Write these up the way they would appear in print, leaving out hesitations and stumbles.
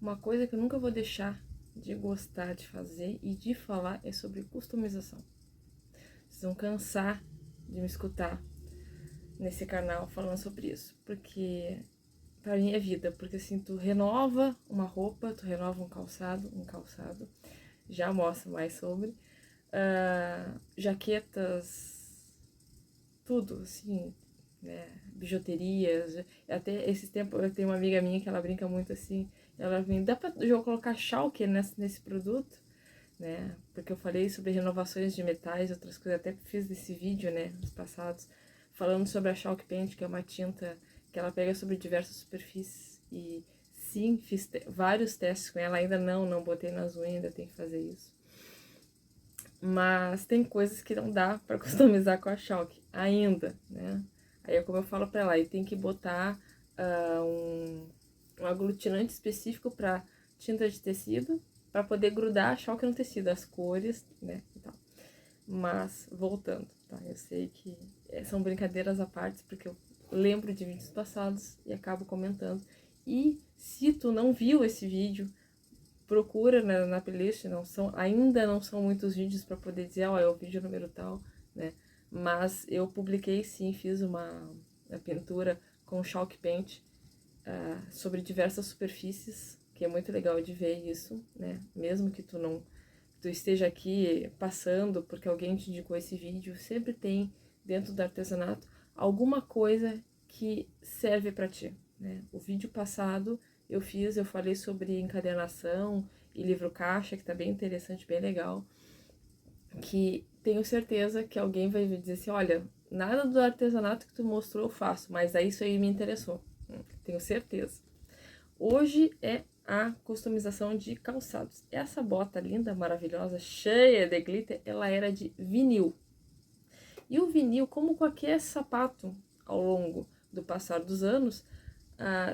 Uma coisa que eu nunca vou deixar de gostar de fazer e de falar é sobre customização. Vocês vão cansar de me escutar nesse canal falando sobre isso, porque pra mim é vida, porque assim, tu renova uma roupa, tu renova um calçado, já mostro mais sobre, jaquetas, tudo, assim, né, bijuterias, até esses tempos eu tenho uma amiga minha que ela brinca muito assim, ela vem, dá pra eu colocar chalk nesse produto? Né, porque eu falei sobre renovações de metais, outras coisas, até fiz desse vídeo, né, nos passados, falando sobre a Chalk Paint, que é uma tinta que ela pega sobre diversas superfícies, e sim, fiz vários testes com ela, ainda não botei nas unhas, ainda tem que fazer isso. Mas tem coisas que não dá pra customizar com a Chalk, ainda, né, aí é como eu falo pra ela, e tem que botar um aglutinante específico pra tinta de tecido, para poder grudar a Chalk no tecido, as cores, né, e tal. Mas, voltando, tá? Eu sei que são brincadeiras à parte, porque eu lembro de vídeos passados e acabo comentando. E se tu não viu esse vídeo, procura na playlist, ainda não são muitos vídeos para poder dizer, ó, é o vídeo número tal, né? Mas eu publiquei sim, fiz uma pintura com Chalk Paint sobre diversas superfícies, que é muito legal de ver isso, né? Mesmo que tu esteja aqui passando porque alguém te indicou esse vídeo, sempre tem dentro do artesanato alguma coisa que serve para ti, né? O vídeo passado eu falei sobre encadernação e livro caixa, que tá bem interessante, bem legal, que tenho certeza que alguém vai dizer assim, olha, nada do artesanato que tu mostrou eu faço, mas aí isso aí me interessou, tenho certeza. Hoje é a customização de calçados. Essa bota linda, maravilhosa, cheia de glitter, ela era de vinil. E o vinil, como qualquer sapato ao longo do passar dos anos,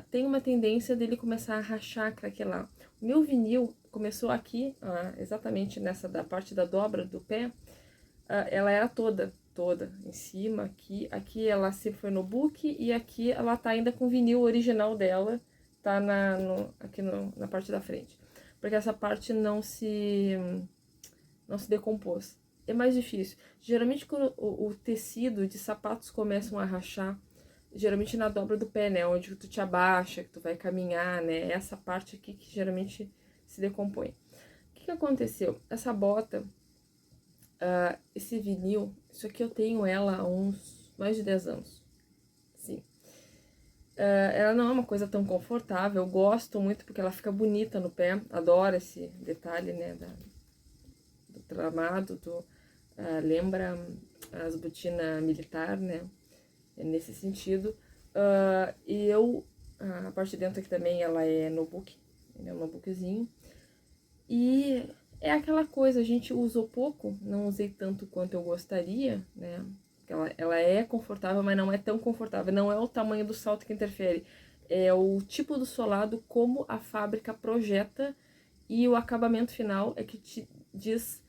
tem uma tendência dele começar a rachar, craquelar. O meu vinil começou aqui, exatamente nessa da parte da dobra do pé, ela era toda em cima, aqui ela sempre foi no book e aqui ela tá ainda com o vinil original dela, tá aqui na parte da frente, porque essa parte não se decompôs. É mais difícil. Geralmente quando o tecido de sapatos começam a rachar, geralmente na dobra do pé, né, onde tu te abaixa, que tu vai caminhar, né, essa parte aqui que geralmente se decompõe. O que aconteceu? Essa bota, esse vinil, isso aqui eu tenho ela há uns mais de 10 anos. Sim. Ela não é uma coisa tão confortável, eu gosto muito porque ela fica bonita no pé, adoro esse detalhe, né, do tramado, lembra as botinas militar, né, nesse sentido. E a parte de dentro aqui também, ela é notebook, é um notebookzinho, e é aquela coisa, a gente usou pouco, não usei tanto quanto eu gostaria, né, ela é confortável, mas não é tão confortável, não é o tamanho do salto que interfere, é o tipo do solado, como a fábrica projeta, e o acabamento final é que te diz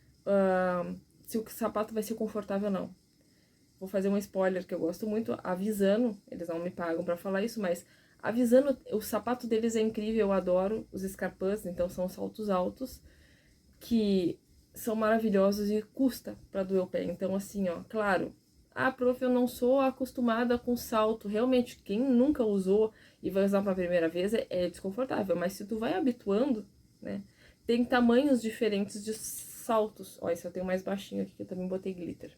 se o sapato vai ser confortável ou não. Vou fazer um spoiler que eu gosto muito, a Visano, eles não me pagam pra falar isso, mas a Visano, o sapato deles é incrível, eu adoro os escarpins, então são saltos altos, que são maravilhosos e custa pra doer o pé. Então assim, ó, claro, prof, eu não sou acostumada com salto, realmente, quem nunca usou e vai usar pela primeira vez é desconfortável, mas se tu vai habituando, né, tem tamanhos diferentes de saltos. Ó, esse eu tenho mais baixinho aqui, que eu também botei glitter.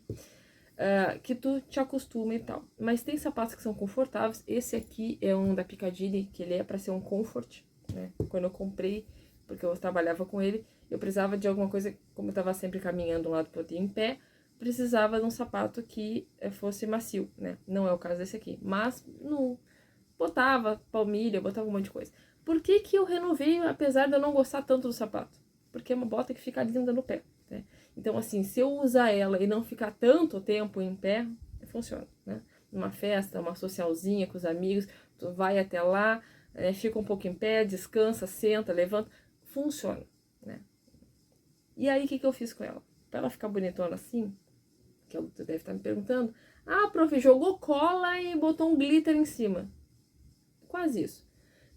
Que tu te acostuma e tal. Mas tem sapatos que são confortáveis. Esse aqui é um da Piccadilly, que ele é pra ser um comfort, né? Quando eu comprei, porque eu trabalhava com ele, eu precisava de alguma coisa, como eu tava sempre caminhando de um lado pro outro em pé, precisava de um sapato que fosse macio, né? Não é o caso desse aqui. Mas, botava palmilha, botava um monte de coisa. Por que que eu renovei, apesar de eu não gostar tanto do sapato? Porque é uma bota que fica linda no pé, né? Então, assim, se eu usar ela e não ficar tanto tempo em pé, funciona, né? Numa festa, uma socialzinha com os amigos, tu vai até lá, fica um pouco em pé, descansa, senta, levanta, funciona, né? E aí, o que que eu fiz com ela? Pra ela ficar bonitona assim, que tu deve estar me perguntando, prof, jogou cola e botou um glitter em cima. Quase isso.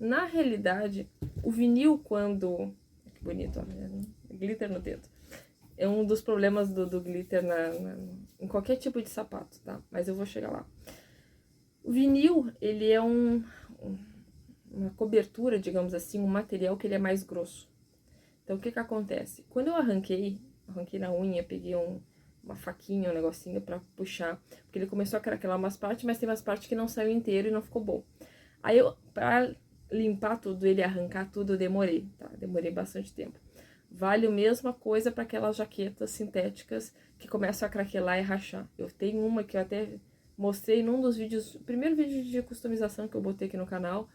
Na realidade, o vinil quando... Que bonito, olha, glitter no dedo. É um dos problemas do glitter em qualquer tipo de sapato, tá? Mas eu vou chegar lá. O vinil, ele é uma cobertura, digamos assim, um material que ele é mais grosso. Então, o que que acontece? Quando eu arranquei na unha, peguei uma faquinha, um negocinho pra puxar, porque ele começou a craquelar umas partes, mas tem umas partes que não saiu inteiro e não ficou bom. Aí, pra limpar tudo, ele arrancar tudo, eu demorei, tá? Demorei bastante tempo. Vale a mesma coisa para aquelas jaquetas sintéticas que começam a craquelar e rachar. Eu tenho uma que eu até mostrei num dos vídeos, o primeiro vídeo de customização que eu botei aqui no canal.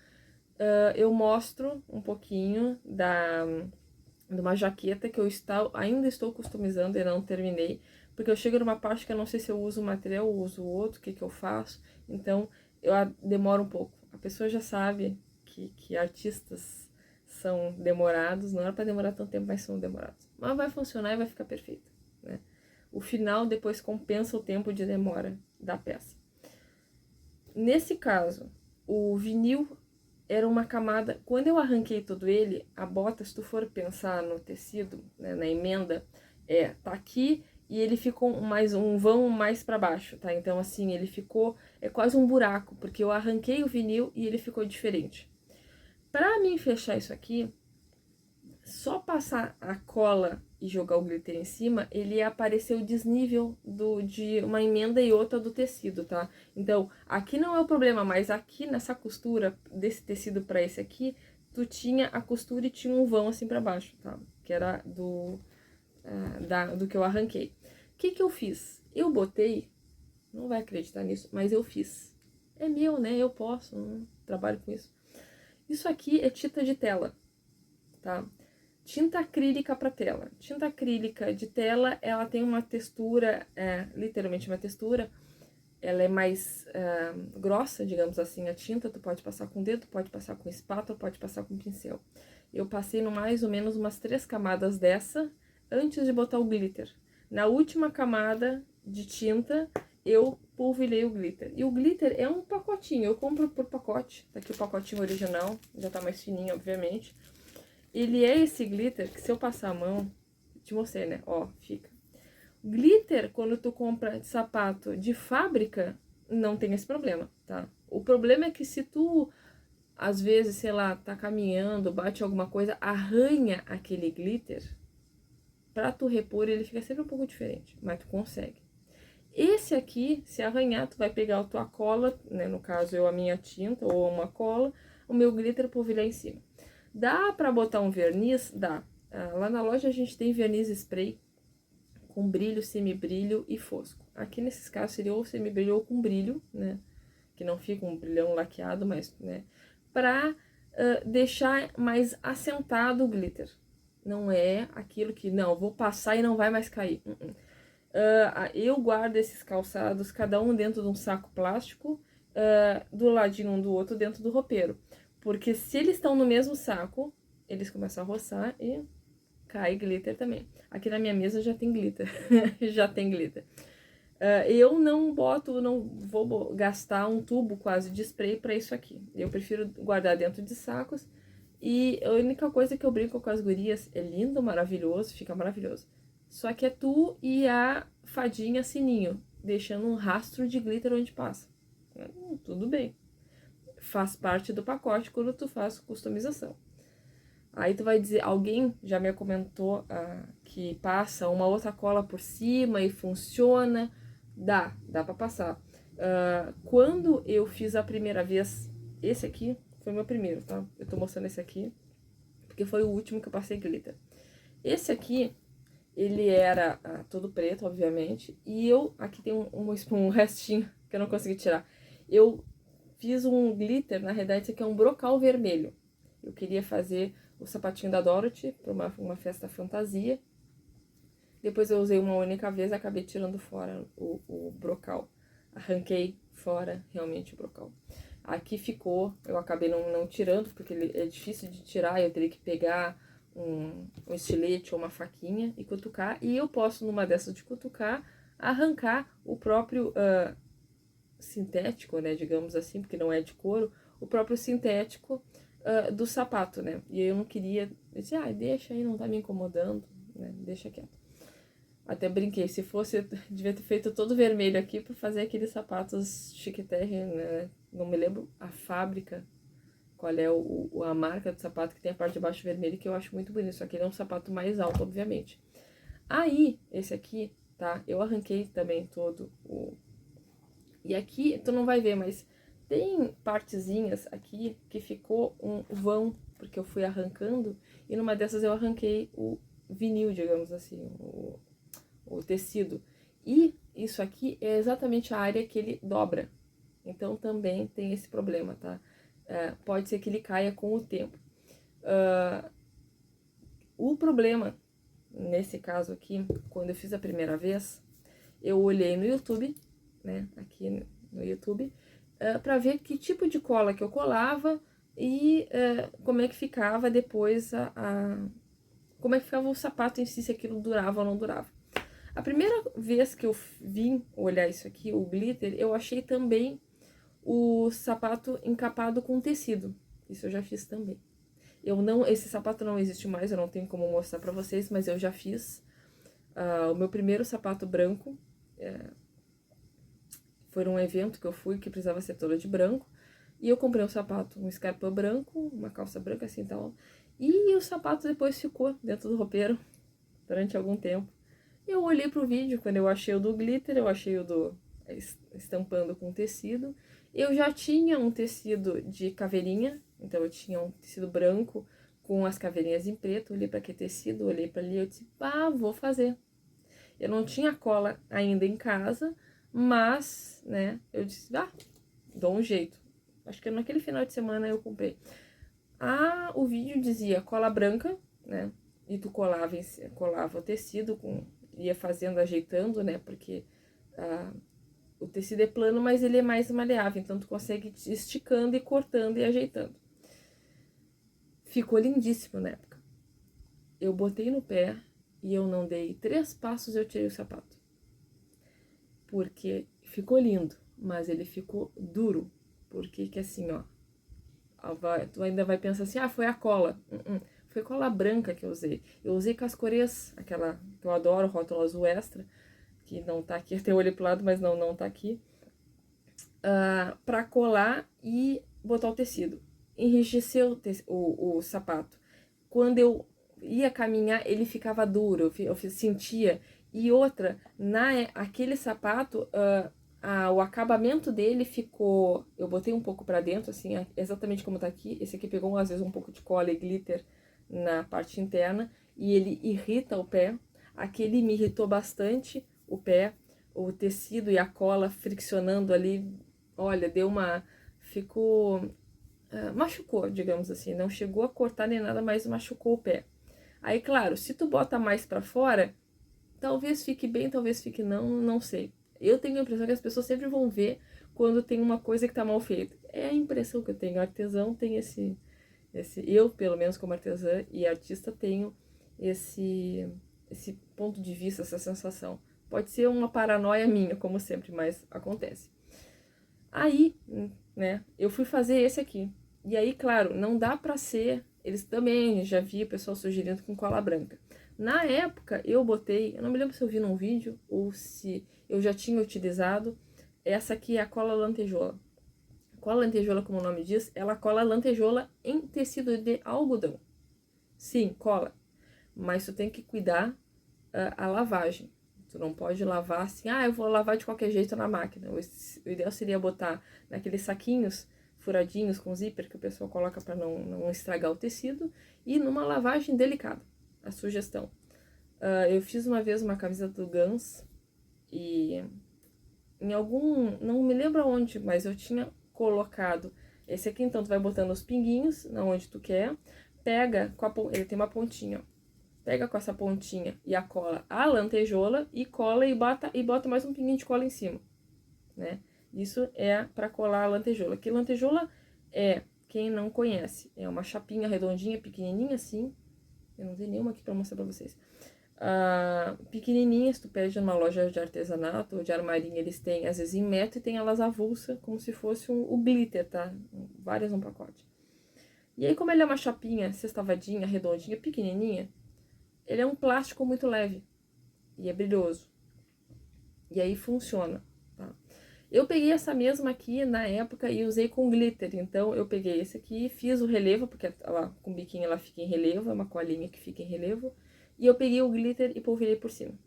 Eu mostro um pouquinho de uma jaqueta que eu ainda estou customizando e não terminei. Porque eu chego numa parte que eu não sei se eu uso um material ou uso outro, o que eu faço. Então, eu demoro um pouco. A pessoa já sabe que artistas são demorados, não era para demorar tanto tempo, mas são demorados. Mas vai funcionar e vai ficar perfeito, né? O final depois compensa o tempo de demora da peça. Nesse caso, o vinil era uma camada... Quando eu arranquei todo ele, a bota, se tu for pensar no tecido, né, na emenda, tá aqui e ele ficou um vão mais para baixo, tá? Então, assim, ele ficou... É quase um buraco, porque eu arranquei o vinil e ele ficou diferente. Pra mim fechar isso aqui, só passar a cola e jogar o glitter em cima, ele ia aparecer o desnível de uma emenda e outra do tecido, tá? Então, aqui não é o problema, mas aqui nessa costura desse tecido pra esse aqui, tu tinha a costura e tinha um vão assim pra baixo, tá? Que era do que eu arranquei. O que que eu fiz? Eu botei, não vai acreditar nisso, mas eu fiz. É meu, né? Eu posso, não trabalho com isso. Isso aqui é tinta de tela, tá? Tinta acrílica para tela. Tinta acrílica de tela, ela tem uma textura, literalmente uma textura, ela é mais grossa, digamos assim, a tinta. Tu pode passar com o dedo, pode passar com espátula, pode passar com pincel. Eu passei no mais ou menos umas 3 camadas dessa, antes de botar o glitter. Na última camada de tinta, eu polvilhei o glitter. E o glitter é um pacotinho, eu compro por pacote. Tá aqui o pacotinho original, já tá mais fininho, obviamente. Ele é esse glitter que se eu passar a mão, te mostrei, né? Ó, fica. Glitter, quando tu compra sapato de fábrica, não tem esse problema, tá? O problema é que se tu, às vezes, sei lá, tá caminhando, bate alguma coisa, arranha aquele glitter, pra tu repor ele fica sempre um pouco diferente, mas tu consegue. Esse aqui, se arranhar, tu vai pegar a tua cola, né? No caso, eu a minha tinta ou uma cola, o meu glitter polvilhar em cima. Dá pra botar um verniz? Dá. Lá na loja a gente tem verniz spray com brilho, semibrilho e fosco. Aqui nesses casos seria ou semibrilho ou com brilho, né? Que não fica um brilhão laqueado, mas, né? Pra deixar mais assentado o glitter. Não é aquilo que, não, vou passar e não vai mais cair. Eu guardo esses calçados, cada um dentro de um saco plástico, do ladinho um do outro dentro do roupeiro. Porque se eles estão no mesmo saco, eles começam a roçar e cai glitter também. Aqui na minha mesa já tem glitter, já tem glitter. Eu não vou gastar um tubo quase de spray para isso aqui. Eu prefiro guardar dentro de sacos. E a única coisa que eu brinco com as gurias, é lindo, maravilhoso, fica maravilhoso. Só que é tu e a fadinha sininho, deixando um rastro de glitter onde passa. Tudo bem. Faz parte do pacote quando tu faz customização. Aí tu vai dizer, alguém já me comentou que passa uma outra cola por cima e funciona. Dá pra passar. Quando eu fiz a primeira vez, esse aqui foi meu primeiro, tá? Eu tô mostrando esse aqui, porque foi o último que eu passei glitter. Esse aqui, ele era todo preto, obviamente, e aqui tem um restinho que eu não consegui tirar. Eu fiz um glitter, na realidade esse aqui é um brocal vermelho. Eu queria fazer o sapatinho da Dorothy para uma festa fantasia. Depois eu usei uma única vez e acabei tirando fora o brocal. Arranquei fora realmente o brocal. Aqui ficou, eu acabei não tirando, porque ele é difícil de tirar, eu teria que pegar um estilete ou uma faquinha e cutucar. E eu posso, numa dessas de cutucar, arrancar o próprio sintético, né, digamos assim, porque não é de couro, o próprio sintético do sapato, né? E eu não queria, eu disse, deixa aí, não tá me incomodando, né? Deixa quieto. Até brinquei, se fosse, eu devia ter feito todo vermelho aqui pra fazer aqueles sapatos chiqueterre, né? Não me lembro a fábrica, qual é a marca do sapato que tem a parte de baixo vermelha, que eu acho muito bonito, só que ele é um sapato mais alto, obviamente. Aí, esse aqui, tá? Eu arranquei também todo o... E aqui, tu não vai ver, mas tem partezinhas aqui que ficou um vão, porque eu fui arrancando, e numa dessas eu arranquei o vinil, digamos assim, o tecido. E isso aqui é exatamente a área que ele dobra. Então também tem esse problema, tá? Pode ser que ele caia com o tempo. O problema, nesse caso aqui, quando eu fiz a primeira vez, eu olhei no YouTube, né? Aqui no YouTube, para ver que tipo de cola que eu colava e como é que ficava depois como é que ficava o sapato em si, se aquilo durava ou não durava. A primeira vez que eu vim olhar isso aqui, o glitter, eu achei também o sapato encapado com tecido. Isso eu já fiz também. Esse sapato não existe mais, eu não tenho como mostrar pra vocês, mas eu já fiz. O meu primeiro sapato branco foi num evento que eu fui que precisava ser toda de branco. E eu comprei um sapato, um scarpa branco, uma calça branca assim e tal. E o sapato depois ficou dentro do roupeiro durante algum tempo. Eu olhei pro vídeo, quando eu achei o do glitter, eu achei o do estampando com tecido. Eu já tinha um tecido de caveirinha, então eu tinha um tecido branco com as caveirinhas em preto. Olhei para aquele tecido, olhei para ali, eu disse, vou fazer. Eu não tinha cola ainda em casa, mas, né, eu disse, dou um jeito. Acho que naquele final de semana eu comprei. O vídeo dizia cola branca, né, e tu colava o tecido, ia fazendo, ajeitando, né, porque o tecido é plano, mas ele é mais maleável, então tu consegue ir esticando e cortando e ajeitando. Ficou lindíssimo na época. Eu botei no pé e eu não dei 3 passos, eu tirei o sapato. Porque ficou lindo, mas ele ficou duro. Porque que assim, ó, tu ainda vai pensar assim, foi a cola. Foi cola branca que eu usei. Eu usei Cascorês, aquela que eu adoro, rótulo azul extra, que não tá aqui, tem o olho pro lado, mas não tá aqui. Pra colar e botar o tecido. Enrijeceu o sapato. Quando eu ia caminhar, ele ficava duro, eu sentia. E outra, aquele sapato, o acabamento dele ficou... Eu botei um pouco pra dentro, assim, exatamente como tá aqui. Esse aqui pegou, às vezes, um pouco de cola e glitter na parte interna. E ele irrita o pé. Aquele me irritou bastante o pé. O tecido e a cola friccionando ali. Olha, ficou... machucou, digamos assim. Não chegou a cortar nem nada, mas machucou o pé. Aí, claro, se tu bota mais pra fora, talvez fique bem, talvez fique não sei. Eu tenho a impressão que as pessoas sempre vão ver quando tem uma coisa que tá mal feita. É a impressão que eu tenho. O artesão tem eu, pelo menos como artesã e artista, tenho esse ponto de vista, essa sensação. Pode ser uma paranoia minha, como sempre, mas acontece. Aí, né, eu fui fazer esse aqui. E aí, claro, não dá pra ser... Eles também, já vi o pessoal sugerindo com cola branca. Na época, eu não me lembro se eu vi num vídeo ou se eu já tinha utilizado. Essa aqui é a cola lantejola. Cola lantejola, como o nome diz, ela cola lantejola em tecido de algodão. Sim, cola. Mas tu tem que cuidar a lavagem. Tu não pode lavar assim, eu vou lavar de qualquer jeito na máquina. O ideal seria botar naqueles saquinhos furadinhos com zíper que o pessoal coloca para não estragar o tecido e numa lavagem delicada. A sugestão. Eu fiz uma vez uma camisa do Guns e em não me lembro aonde, mas eu tinha colocado esse aqui, então tu vai botando os pinguinhos na onde tu quer, pega ele tem uma pontinha, pega com essa pontinha e a cola a lantejola e cola e bota mais um pinguinho de cola em cima, né? Isso é para colar a lantejola. Que lantejola quem não conhece, é uma chapinha redondinha, pequenininha assim. Eu não tenho nenhuma aqui para mostrar para vocês. Pequenininha, se tu pede numa loja de artesanato ou de armarinho, eles têm às vezes em metro e tem elas avulsa, como se fosse o glitter, tá? Várias no pacote. E aí, como ele é uma chapinha sextavadinha, redondinha, pequenininha, ele é um plástico muito leve e é brilhoso. E aí funciona, tá? Eu peguei essa mesma aqui na época e usei com glitter. Então, eu peguei esse aqui, fiz o relevo, porque ela, com o biquinho ela fica em relevo, é uma colinha que fica em relevo. E eu peguei o glitter e polvilhei por cima.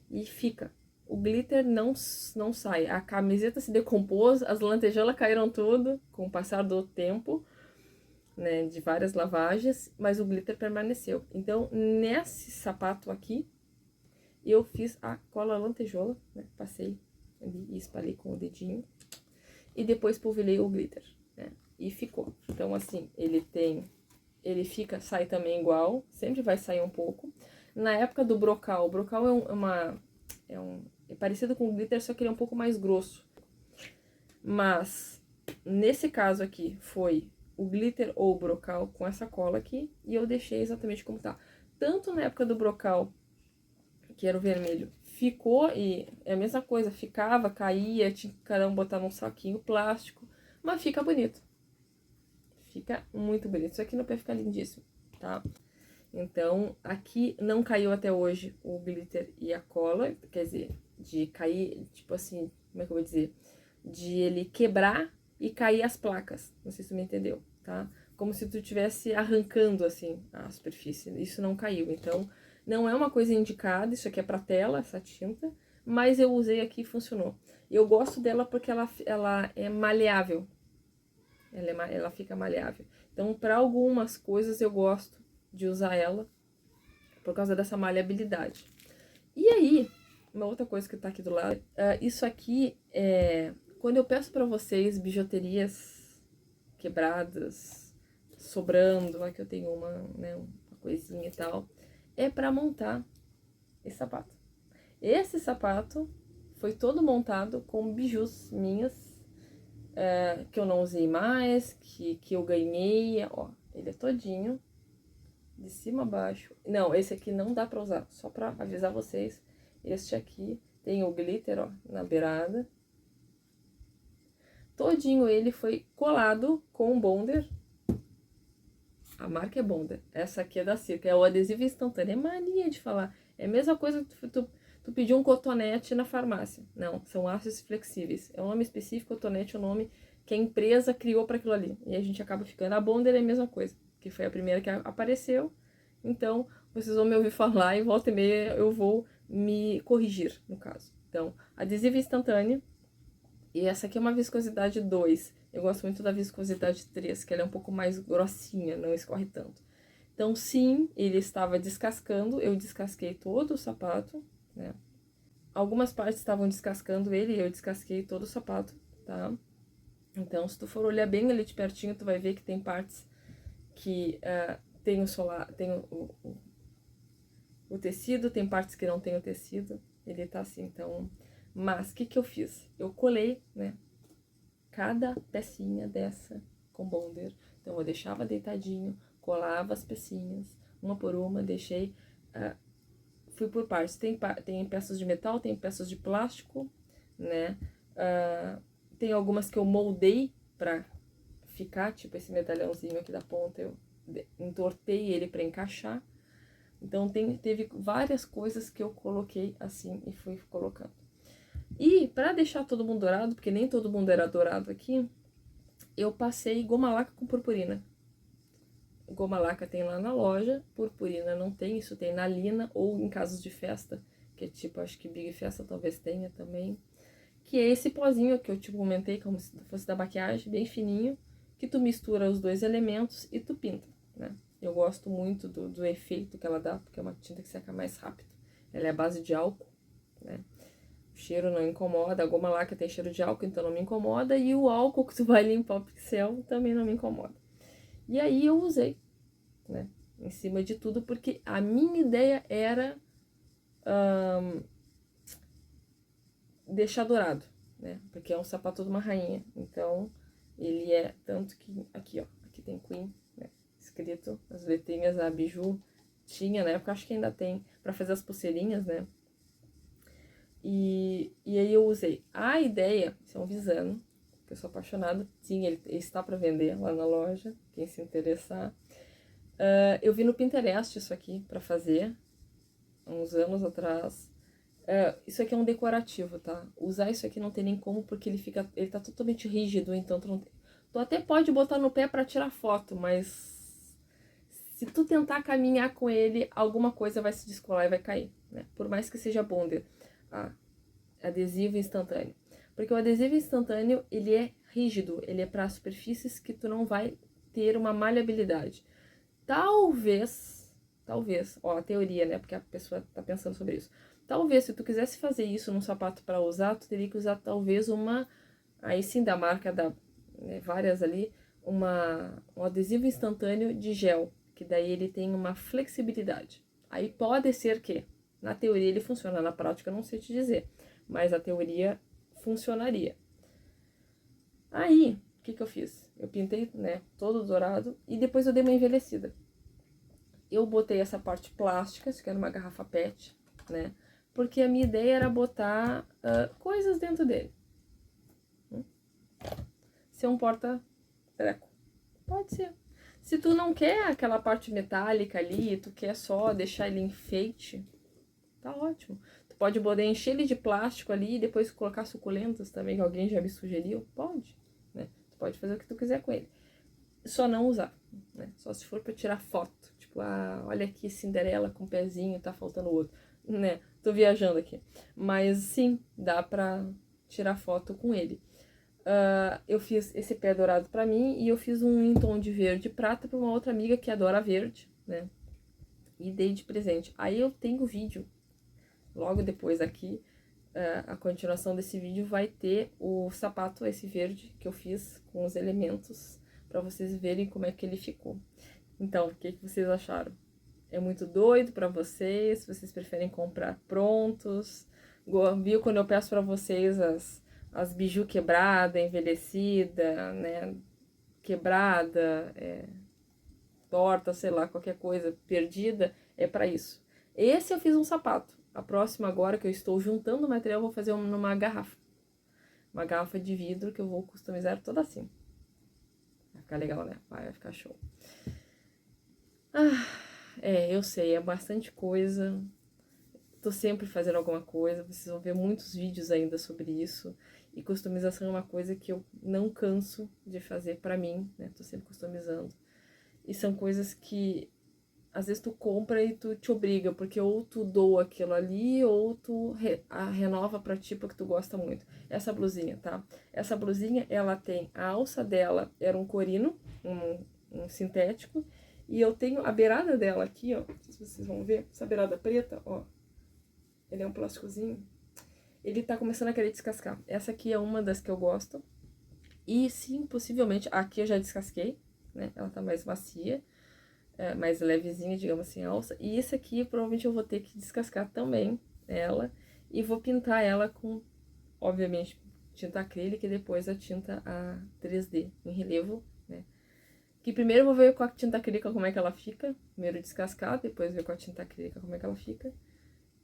E fica. O glitter não sai. A camiseta se decompôs, as lantejoulas caíram tudo com o passar do tempo, né, de várias lavagens, mas o glitter permaneceu. Então, nesse sapato aqui, eu fiz a cola lantejoula, né, passei ali e espalhei com o dedinho. E depois polvilhei o glitter, né, e ficou. Então, assim, ele fica, sai também igual, sempre vai sair um pouco. Na época do brocal, o brocal é parecido com o glitter, só que ele é um pouco mais grosso. Mas, nesse caso aqui, foi o glitter ou o brocal com essa cola aqui, e eu deixei exatamente como tá. Tanto na época do brocal, que era o vermelho, ficou, e é a mesma coisa, ficava, caía, tinha que cada um botar num saquinho plástico, mas fica bonito. Fica muito bonito. Isso aqui no pé fica lindíssimo, tá? Então, aqui não caiu até hoje o glitter e a cola, quer dizer, de cair, tipo assim, como é que eu vou dizer? De ele quebrar e cair as placas, não sei se tu me entendeu, tá? Como se tu estivesse arrancando, assim, a superfície, isso não caiu, então, não é uma coisa indicada, isso aqui é pra tela, essa tinta, mas eu usei aqui e funcionou. Eu gosto dela porque ela é maleável, ela fica maleável. Então, para algumas coisas eu gosto de usar ela por causa dessa maleabilidade. E aí, uma outra coisa que tá aqui do lado, isso aqui é quando eu peço para vocês bijuterias quebradas, sobrando, aqui eu tenho uma, né, uma coisinha e tal, é para montar esse sapato. Esse sapato foi todo montado com bijus minhas, que eu não usei mais, que eu ganhei, ó, ele é todinho, de cima a baixo. Não, esse aqui não dá pra usar, só pra avisar vocês. Este aqui tem o glitter, ó, na beirada. Todinho ele foi colado com bonder. A marca é Bonder. Essa aqui é da Circa, é o adesivo instantâneo. É mania de falar. É a mesma coisa que tu pedir um cotonete na farmácia. Não, são aços flexíveis. É um nome específico, cotonete é o nome que a empresa criou para aquilo ali. E a gente acaba ficando. A Bonder é a mesma coisa, que foi a primeira que apareceu. Então, vocês vão me ouvir falar e volta e meia eu vou me corrigir, no caso. Então, adesivo instantâneo. E essa aqui é uma viscosidade 2. Eu gosto muito da viscosidade 3, que ela é um pouco mais grossinha, não escorre tanto. Então, sim, ele estava descascando, eu descasquei todo o sapato, né? Algumas partes estavam descascando ele e eu descasquei todo o sapato, tá? Então, se tu for olhar bem ali de pertinho, tu vai ver que tem partes que tem o solar, tem o tecido, tem partes que não tem o tecido, ele tá assim, então... Mas, o que eu fiz? Eu colei, né, cada pecinha dessa com bonder. Então, eu deixava deitadinho, colava as pecinhas, uma por uma, deixei... fui por partes. Tem peças de metal, tem peças de plástico, né? Tem algumas que eu moldei pra ficar, tipo esse medalhãozinho aqui da ponta, eu entortei ele pra encaixar. Então, teve várias coisas que eu coloquei assim e fui colocando. E pra deixar todo mundo dourado, porque nem todo mundo era dourado aqui, eu passei goma laca com purpurina. Goma laca tem lá na loja, purpurina não tem, isso tem na Lina ou em casos de festa, que é tipo, acho que Big Festa talvez tenha também. Que é esse pozinho que eu te comentei, como se fosse da maquiagem, bem fininho, que tu mistura os dois elementos e tu pinta, né? Eu gosto muito do efeito que ela dá, porque é uma tinta que seca mais rápido. Ela é a base de álcool, né? O cheiro não incomoda, a goma laca tem cheiro de álcool, então não me incomoda, e o álcool que tu vai limpar o pincel também não me incomoda. E aí eu usei, né, em cima de tudo, porque a minha ideia era deixar dourado, né, porque é um sapato de uma rainha, então ele é tanto que, aqui ó, aqui tem Queen, né, escrito, as letrinhas, a Biju tinha, na época acho que ainda tem, pra fazer as pulseirinhas, né, e aí eu usei. A ideia, isso é um Visano, que eu sou apaixonada, sim, ele está para vender lá na loja, quem se interessar. Eu vi no Pinterest isso aqui pra fazer, há uns anos atrás. Isso aqui é um decorativo, tá? Usar isso aqui não tem nem como, porque ele tá totalmente rígido, então tu até pode botar no pé pra tirar foto, mas se tu tentar caminhar com ele, alguma coisa vai se descolar e vai cair, né? Por mais que seja bonder, adesivo instantâneo. Porque o adesivo instantâneo, ele é rígido, ele é para superfícies que tu não vai ter uma maleabilidade. Talvez, ó, a teoria, né? Porque a pessoa tá pensando sobre isso. Talvez, se tu quisesse fazer isso num sapato para usar, tu teria que usar talvez aí sim da marca né, várias ali, um adesivo instantâneo de gel, que daí ele tem uma flexibilidade. Aí pode ser que, na teoria ele funciona, na prática eu não sei te dizer, mas a teoria funcionaria. Aí, o que eu fiz? Eu pintei, né, todo dourado e depois eu dei uma envelhecida. Eu botei essa parte plástica, isso aqui era uma garrafa PET, né? Porque a minha ideia era botar coisas dentro dele. Ser um porta-treco. Pode ser. Se tu não quer aquela parte metálica ali, tu quer só deixar ele enfeite, tá ótimo. Tu pode poder encher ele de plástico ali e depois colocar suculentas também, que alguém já me sugeriu. Pode, né? Tu pode fazer o que tu quiser com ele. Só não usar, né? Só se for pra tirar foto. Tipo, olha aqui, Cinderela com pezinho, tá faltando outro, né? Tô viajando aqui. Mas sim, dá pra tirar foto com ele. Eu fiz esse pé dourado pra mim e eu fiz um em tom de verde e prata pra uma outra amiga que adora verde, né? E dei de presente. Aí eu tenho vídeo, logo depois aqui, a continuação desse vídeo vai ter o sapato esse verde que eu fiz com os elementos pra vocês verem como é que ele ficou. Então, o que vocês acharam? É muito doido pra vocês? Vocês preferem comprar prontos? Viu quando eu peço pra vocês as biju quebrada, envelhecida, né? Quebrada, torta, sei lá, qualquer coisa perdida, é pra isso. Esse eu fiz um sapato. A próxima agora que eu estou juntando o material, eu vou fazer numa garrafa. Uma garrafa de vidro que eu vou customizar toda assim. Vai ficar legal, né? Vai ficar show. Eu sei, é bastante coisa. Tô sempre fazendo alguma coisa, vocês vão ver muitos vídeos ainda sobre isso. E customização é uma coisa que eu não canso de fazer pra mim, né? Tô sempre customizando. E são coisas que às vezes tu compra e tu te obriga, porque ou tu doa aquilo ali, ou tu renova pra ti porque tu gosta muito. Essa blusinha, tá? Essa blusinha, ela tem a alça dela, era um corino, um sintético, e eu tenho a beirada dela aqui, ó, não sei se vocês vão ver, essa beirada preta, ó, ele é um plásticozinho, ele tá começando a querer descascar. Essa aqui é uma das que eu gosto, e sim, possivelmente, aqui eu já descasquei, né, ela tá mais macia, mais levezinha, digamos assim, a alça. E esse aqui, provavelmente eu vou ter que descascar também ela. E vou pintar ela com, obviamente, tinta acrílica e depois a tinta a 3D em relevo, né? Que primeiro eu vou ver com a tinta acrílica como é que ela fica. Primeiro descascar, depois ver com a tinta acrílica como é que ela fica.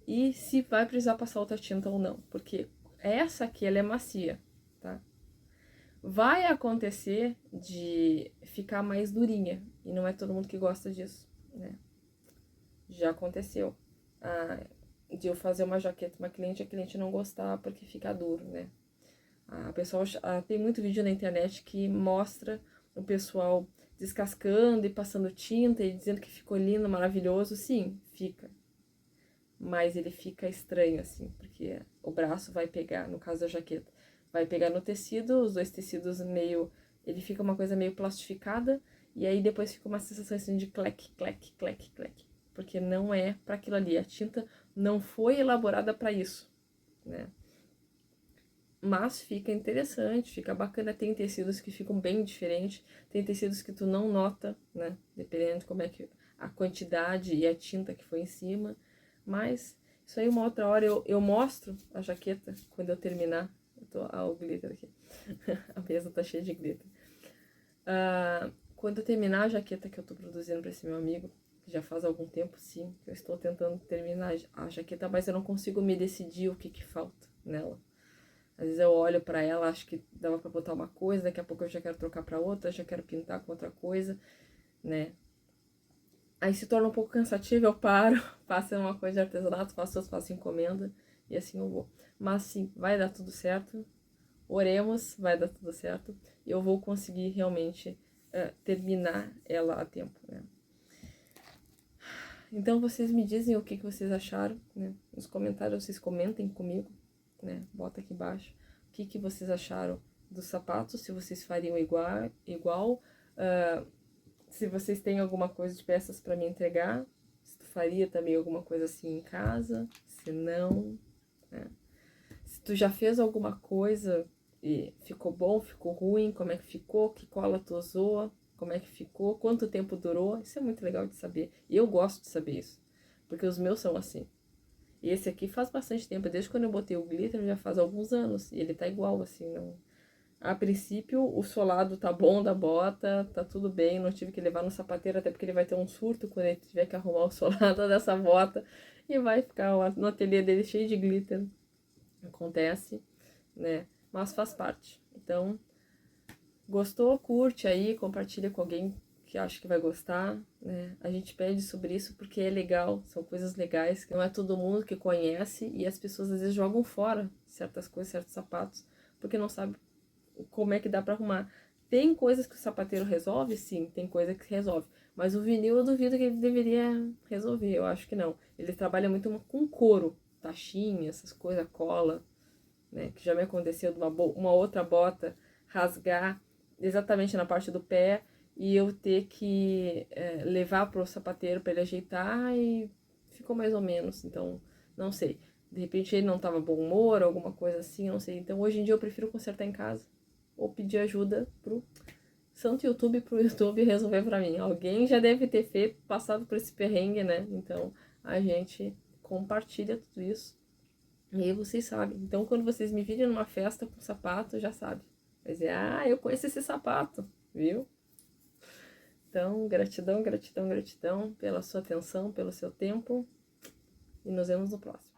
E se vai precisar passar outra tinta ou não. Porque essa aqui, ela é macia, tá? Vai acontecer de ficar mais durinha, e não é todo mundo que gosta disso, né? Já aconteceu de eu fazer uma jaqueta uma cliente, a cliente não gostar porque fica duro, né? A pessoa, tem muito vídeo na internet que mostra o pessoal descascando e passando tinta e dizendo que ficou lindo, maravilhoso. Sim, fica. Mas ele fica estranho, assim, porque o braço vai pegar, no caso da jaqueta, vai pegar no tecido, os dois tecidos meio... Ele fica uma coisa meio plastificada, e aí depois fica uma sensação assim de clec, clec, clec, clec. Porque não é para aquilo ali, a tinta não foi elaborada para isso, né? Mas fica interessante, fica bacana, tem tecidos que ficam bem diferentes, tem tecidos que tu não nota, né? Dependendo de como é que a quantidade e a tinta que foi em cima. Mas isso aí uma outra hora eu mostro a jaqueta quando eu terminar. O glitter aqui. A mesa tá cheia de glitter. Quando eu terminar a jaqueta que eu tô produzindo pra esse meu amigo, que já faz algum tempo, sim, que eu estou tentando terminar a jaqueta, mas eu não consigo me decidir o que falta nela. Às vezes eu olho pra ela, acho que dava pra botar uma coisa, daqui a pouco eu já quero trocar pra outra, já quero pintar com outra coisa, né? Aí se torna um pouco cansativo, eu paro, faço uma coisa de artesanato, faço encomenda e assim eu vou. Mas sim, vai dar tudo certo. Oremos, vai dar tudo certo. E eu vou conseguir realmente terminar ela a tempo, né? Então vocês me dizem o que vocês acharam, né? Nos comentários vocês comentem comigo, né? Bota aqui embaixo o que vocês acharam dos sapatos, se vocês fariam igual, se vocês têm alguma coisa de peças para me entregar, se tu faria também alguma coisa assim em casa, se não, né? Se tu já fez alguma coisa e ficou bom, ficou ruim, como é que ficou, que cola tu usou, como é que ficou, quanto tempo durou, isso é muito legal de saber. E eu gosto de saber isso, porque os meus são assim. E esse aqui faz bastante tempo, desde quando eu botei o glitter já faz alguns anos, e ele tá igual assim, não... A princípio, o solado tá bom da bota, tá tudo bem, não tive que levar no sapateiro, até porque ele vai ter um surto quando ele tiver que arrumar o solado dessa bota, e vai ficar no ateliê dele cheio de glitter. Acontece, né? Mas faz parte. Então, gostou? Curte aí, compartilha com alguém que acha que vai gostar, né? A gente pede sobre isso porque é legal, são coisas legais, que não é todo mundo que conhece e as pessoas às vezes jogam fora certas coisas, certos sapatos, porque não sabe como é que dá pra arrumar. Tem coisas que o sapateiro resolve? Sim, tem coisa que resolve. Mas o vinil eu duvido que ele deveria resolver, eu acho que não. Ele trabalha muito com couro, taxinha, essas coisas, cola, né? Que já me aconteceu de uma outra bota rasgar exatamente na parte do pé e eu ter que levar pro sapateiro para ele ajeitar e ficou mais ou menos. Então, não sei. De repente ele não tava bom humor, alguma coisa assim, não sei. Então hoje em dia eu prefiro consertar em casa ou pedir ajuda pro santo YouTube, pro YouTube resolver pra mim. Alguém já deve ter feito, passado por esse perrengue, né? Então a gente compartilha tudo isso. E aí vocês sabem. Então quando vocês me virem numa festa com sapato, já sabe. Vai dizer, ah, eu conheço esse sapato, viu? Então, gratidão, gratidão, gratidão pela sua atenção, pelo seu tempo. E nos vemos no próximo.